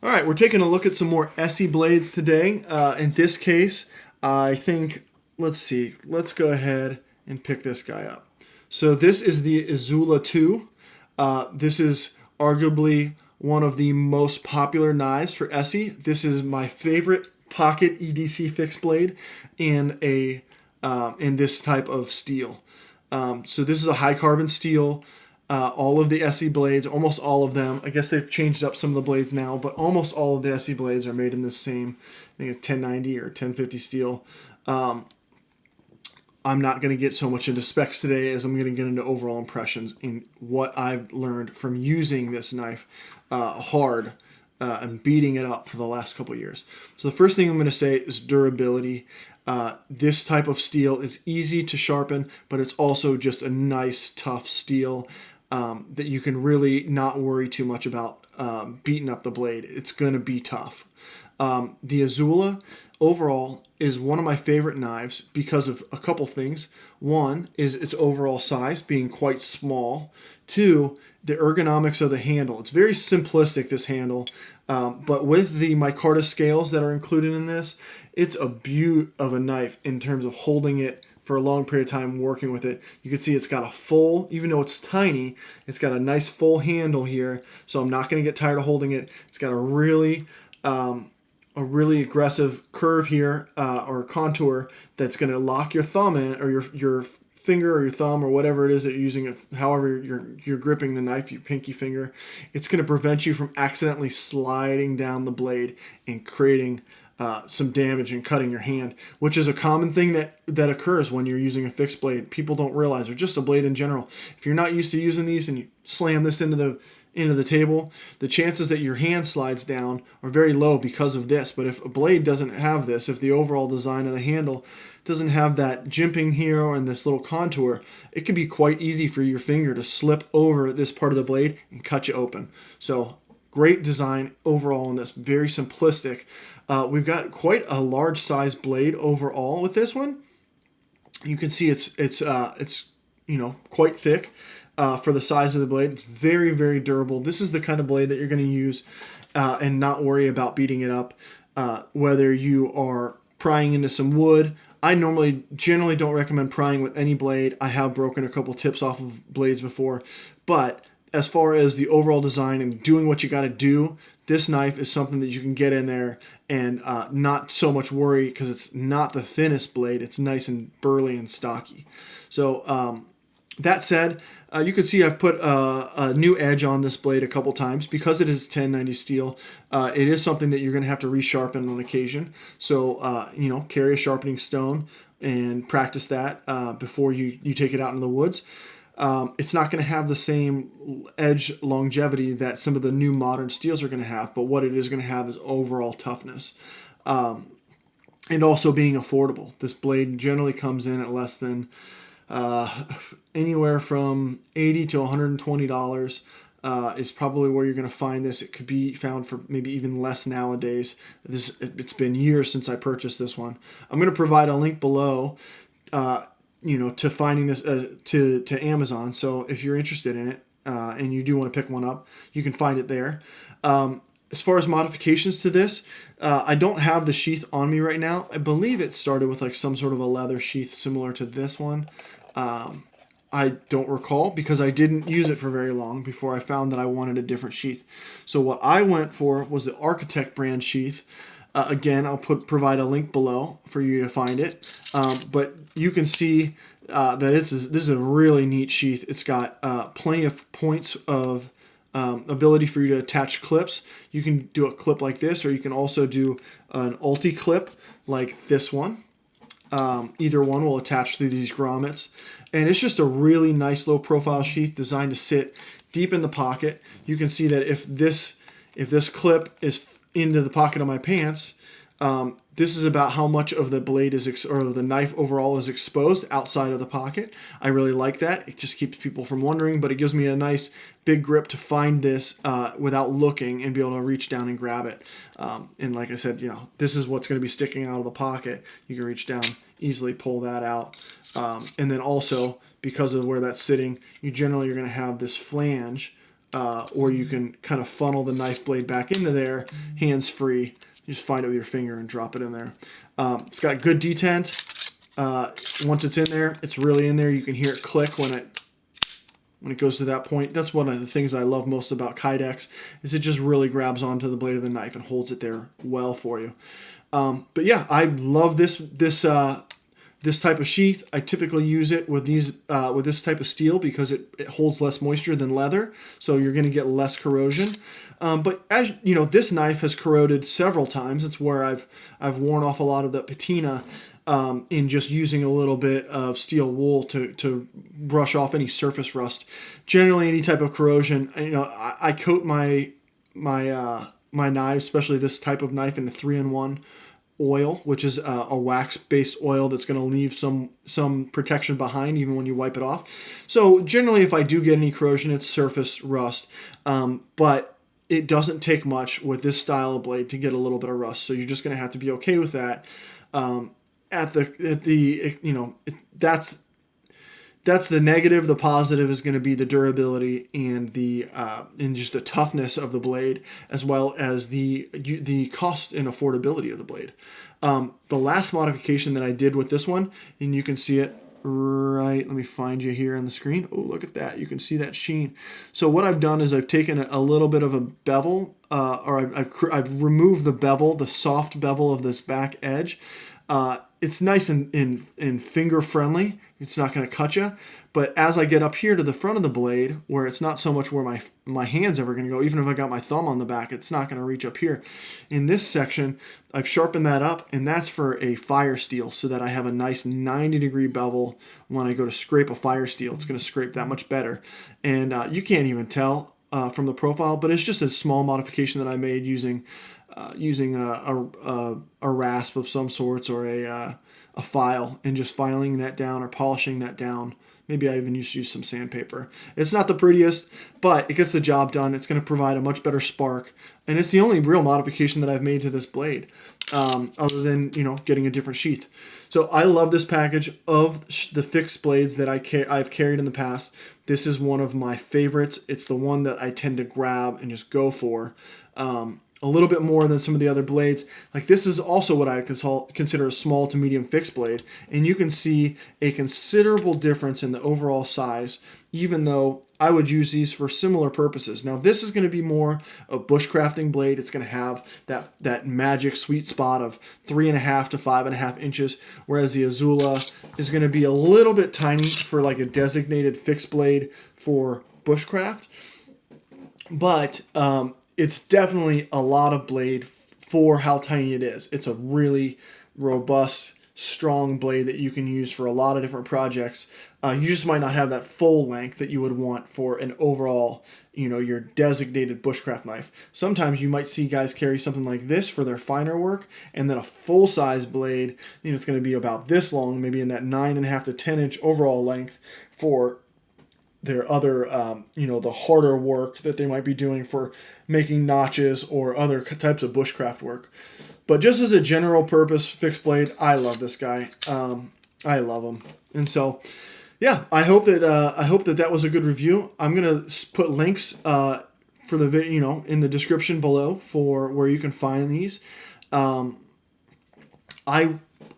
All right, we're taking a look at some more ESEE blades today. In this case, I think, let's see, let's go ahead and pick this guy up. So this is the izula-ii. This is arguably one of the most popular knives for ESEE. This is my favorite pocket EDC fixed blade in this type of steel. So this is a high carbon steel. All of the ESEE blades, almost all of them, I guess they've changed up some of the blades now, but almost all of the ESEE blades are made in the same, I think it's 1090 or 1050 steel. I'm not going to get so much into specs today as I'm going to get into overall impressions in what I've learned from using this knife hard and beating it up for the last couple of years. So the first thing I'm going to say is durability. This type of steel is easy to sharpen, but it's also just a nice, tough steel that you can really not worry too much about beating up the blade. It's going to be tough. The Izula overall is one of my favorite knives because of a couple things. One is its overall size being quite small. Two, the ergonomics of the handle. It's very simplistic, this handle, but with the micarta scales that are included in this, it's a beaut of a knife in terms of holding it for a long period of time, working with it. You can see it's got a full, even though it's tiny, it's got a nice full handle here, so I'm not going to get tired of holding it. It's got a really aggressive curve here or contour that's going to lock your thumb in, or your finger or your thumb or whatever it is that you're using, however you're gripping the knife, your pinky finger. It's going to prevent you from accidentally sliding down the blade and creating some damage and cutting your hand, which is a common thing that occurs when you're using a fixed blade. People don't realize, or just a blade in general. If you're not used to using these and you slam this into the table, the chances that your hand slides down are very low because of this. But if a blade doesn't have this, if the overall design of the handle doesn't have that jimping here and this little contour, it can be quite easy for your finger to slip over this part of the blade and cut you open. So great design overall in this, very simplistic. We've got quite a large size blade overall with this one. You can see it's quite thick for the size of the blade. It's very, very durable. This is the kind of blade that you're going to use and not worry about beating it up. Whether you are prying into some wood, I generally don't recommend prying with any blade. I have broken a couple tips off of blades before, but as far as the overall design and doing what you got to do, this knife is something that you can get in there and not so much worry, because it's not the thinnest blade. It's nice and burly and stocky. So that said, you can see I've put a new edge on this blade a couple times because it is 1090 steel. It is something that you're going to have to resharpen on occasion. So carry a sharpening stone and practice that before you take it out into the woods. It's not going to have the same edge longevity that some of the new modern steels are going to have, but what it is going to have is overall toughness. And also being affordable. This blade generally comes in at less than anywhere from $80 to $120 is probably where you're going to find this. It could be found for maybe even less nowadays. It's been years since I purchased this one. I'm going to provide a link below to finding this to Amazon. So if you're interested in it and you do want to pick one up, you can find it there. As far as modifications to this, I don't have the sheath on me right now. I believe it started with like some sort of a leather sheath similar to this one. I don't recall because I didn't use it for very long before I found that I wanted a different sheath. So what I went for was the Architect brand sheath. Again, I'll provide a link below for you to find it. But you can see that this is a really neat sheath. It's got plenty of points of ability for you to attach clips. You can do a clip like this, or you can also do an ulti clip like this one. Either one will attach through these grommets. And it's just a really nice low profile sheath designed to sit deep in the pocket. You can see that if this clip is into the pocket of my pants, this is about how much of the blade or the knife overall is exposed outside of the pocket. I really like that. It just keeps people from wondering, but it gives me a nice big grip to find this without looking and be able to reach down and grab it. And like I said, this is what's going to be sticking out of the pocket. You can reach down, easily pull that out. And then also, because of where that's sitting, you're going to have this flange or you can kind of funnel the knife blade back into there, hands-free. You just find it with your finger and drop it in there. It's got good detent. Once it's in there, it's really in there. You can hear it click when it goes to that point. That's one of the things I love most about Kydex, is it just really grabs onto the blade of the knife and holds it there well for you. But yeah, I love this type of sheath. I typically use it with this type of steel because it holds less moisture than leather, so you're going to get less corrosion. But as you know, this knife has corroded several times. It's where I've worn off a lot of the patina in just using a little bit of steel wool to brush off any surface rust. Generally, any type of corrosion, I coat my knives, especially this type of knife, in the 3-in-1 oil, which is a wax-based oil that's going to leave some protection behind even when you wipe it off. So generally, if I do get any corrosion, it's surface rust, but it doesn't take much with this style of blade to get a little bit of rust. So you're just going to have to be okay with that. That's the negative. The positive is going to be the durability and just the toughness of the blade, as well as the cost and affordability of the blade. The last modification that I did with this one, and you can see it right. Let me find you here on the screen. Oh, look at that! You can see that sheen. So what I've done is I've taken a little bit of a bevel, or I've removed the bevel, the soft bevel of this back edge. It's nice and finger friendly. It's not going to cut you. But as I get up here to the front of the blade, where it's not so much where my hand's ever going to go, even if I got my thumb on the back, it's not going to reach up here. In this section, I've sharpened that up, and that's for a fire steel, so that I have a nice 90-degree bevel when I go to scrape a fire steel. It's going to scrape that much better. And you can't even tell from the profile, but it's just a small modification that I made using a rasp of some sorts, or a file, and just filing that down or polishing that down. Maybe I even used to use some sandpaper. It's not the prettiest, but it gets the job done. It's going to provide a much better spark, and it's the only real modification that I've made to this blade, other than getting a different sheath. So I love this package of the fixed blades that I've carried in the past. This is one of my favorites. It's the one that I tend to grab and just go for. A little bit more than some of the other blades. Like, this is also what I consider a small to medium fixed blade, and you can see a considerable difference in the overall size, even though I would use these for similar purposes. Now, this is going to be more a bushcrafting blade. It's going to have that magic sweet spot of 3.5 to 5.5 inches, whereas the Izula is going to be a little bit tiny for like a designated fixed blade for bushcraft. But it's definitely a lot of blade for how tiny it is. It's a really robust, strong blade that you can use for a lot of different projects. You just might not have that full length that you would want for an overall, your designated bushcraft knife. Sometimes you might see guys carry something like this for their finer work, and then a full-size blade, it's going to be about this long, maybe in that 9.5 to 10 inch overall length for their other, the harder work that they might be doing for making notches or other types of bushcraft work. But just as a general purpose fixed blade, I love this guy. I love him. And so, yeah, I hope that was a good review. I'm gonna put links for the video, in the description below for where you can find these.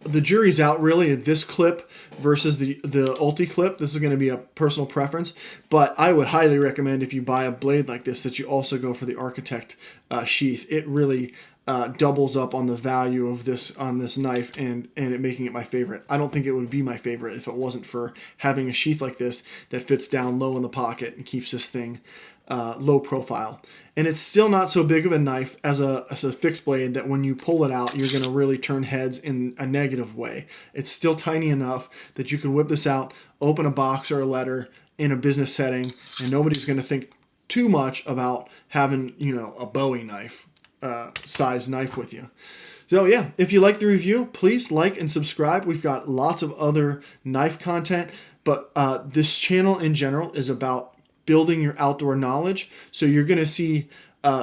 The jury's out really at this clip versus the Ulti clip. This is going to be a personal preference, but I would highly recommend, if you buy a blade like this, that you also go for the Architect sheath. It really doubles up on the value of this knife and it making it my favorite. I don't think it would be my favorite if it wasn't for having a sheath like this that fits down low in the pocket and keeps this thing low profile. And it's still not so big of a knife as a fixed blade that when you pull it out, you're going to really turn heads in a negative way. It's still tiny enough that you can whip this out, open a box or a letter in a business setting, and nobody's going to think too much about having, a Bowie knife, size knife with you. So yeah, if you like the review, please like and subscribe. We've got lots of other knife content, but this channel in general is about building your outdoor knowledge. So you're going to see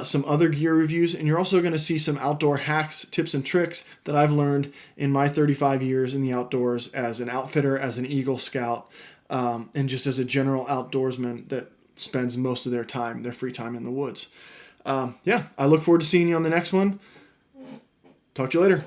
some other gear reviews, and you're also going to see some outdoor hacks, tips, and tricks that I've learned in my 35 years in the outdoors as an outfitter, as an Eagle Scout, and just as a general outdoorsman that spends most of their time, their free time in the woods. Yeah, I look forward to seeing you on the next one. Talk to you later.